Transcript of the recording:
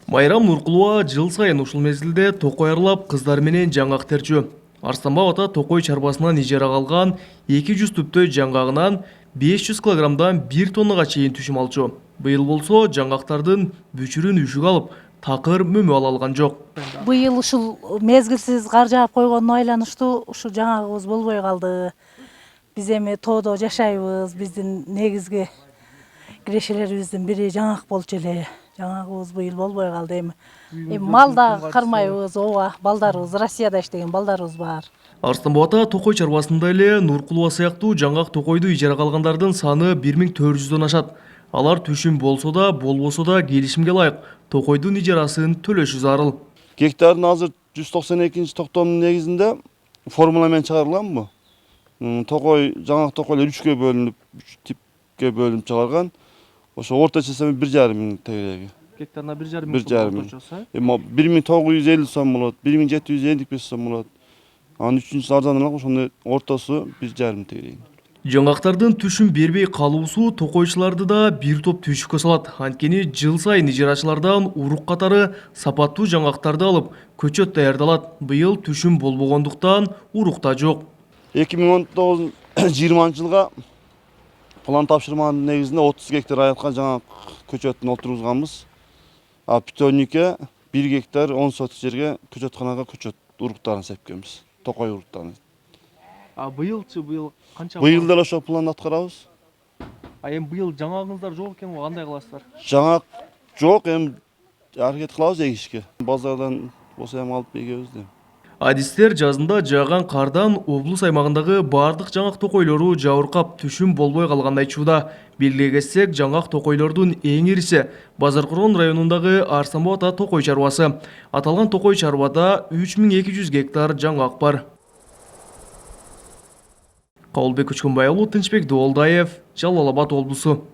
Майрам Нуркулова жыл сайын ушул мезгилде токой аралап кыздар менен жаңгак терчү. Арстанбап ата токой чарбасынан ижара калган 200 түптөй жаңгагынан 500 килограммдан 1 тоннага чейин түшүм алчу. Быйыл болсо жаңгактардын бүчүрүн үшүк алып, такыр мөмө ала алган жок. Быйыл ушул мезгилсиз кар жаап койгонуна байланыштуу ушул жаңгагыбыз болбой калды. Биз эми тоодо жашайбыз. Биздин негизги кирешелерибиздин бири жаңгак болчу эле. Жаңгагыбыз быйыл болбой калды эми мал да кармайбыз, ооба, балдарыбыз Россияда иштеген балдарыбыз бар. Арстанбап ата токой чарбасында эле Нуркулова сыяктуу жаңгак токойду ижара калгандардын саны 1400дөн ашат. Алар түшүм болсо да, болбосо да келишимге ылайык токойдун ижарасын төлөшү зарыл. Гектарын азыр 192 токтомдун негизинде формула менен чыгарылган бу. Токой, жаңгак токойлор 3кө бөлүнүп, 3 типке бөлүнүп чыгарылган. Ошо орточосу 1,5 миң тегереги. Гектарына 1,5 миң орточосу. 1950 сом болот, 1755 сом болот. Анын үчүнчүсү арзаныраак, ошондой ортосу 1,5 миң тегереги. Жаңгактардын түшүм бербей калуусу токойчуларды да бир топ түшүккө салат. Анткени жыл сайын ижарачылардан урук катары сапаттуу жаңгактарды алып, көчөт даярдалат. Быйыл түшүм болбогондуктан урук да жок. 2019-20 жылга план тапшырманын негизинде 30 гектар аякка жаңгак көчөтүн отургузганбыз. А питомникке 1 гектар 10 соток жерге көчөтканага көчөт уруктарын сепкенбиз. Токой уруктарын. А быйылчы быйыл канча? Быйыл деле ошол планды аткарабыз. А эми быйыл жаңгагыңыздар жок экен го, кандай кыласыздар? Жаңгак жок, эми аракет кылабыз эгишке. Базардан болсо эми алып эгебиз да. Адистер жазында жааган кардан облус аймагындагы бардык жаңгак токойлору жабыркап түшүм болбой калганын айтууда. Белгилей кетсек, жаңгак токойлордун эң ириси Базаркорон районундагы Арстанбап ата токой чарбасы. Аталган токой чарбада 3200 гектар жаңгак бар. Кабылбек Көчкөнбай уулу, Тынчбек Доолдаев, Жалал Абад облусу.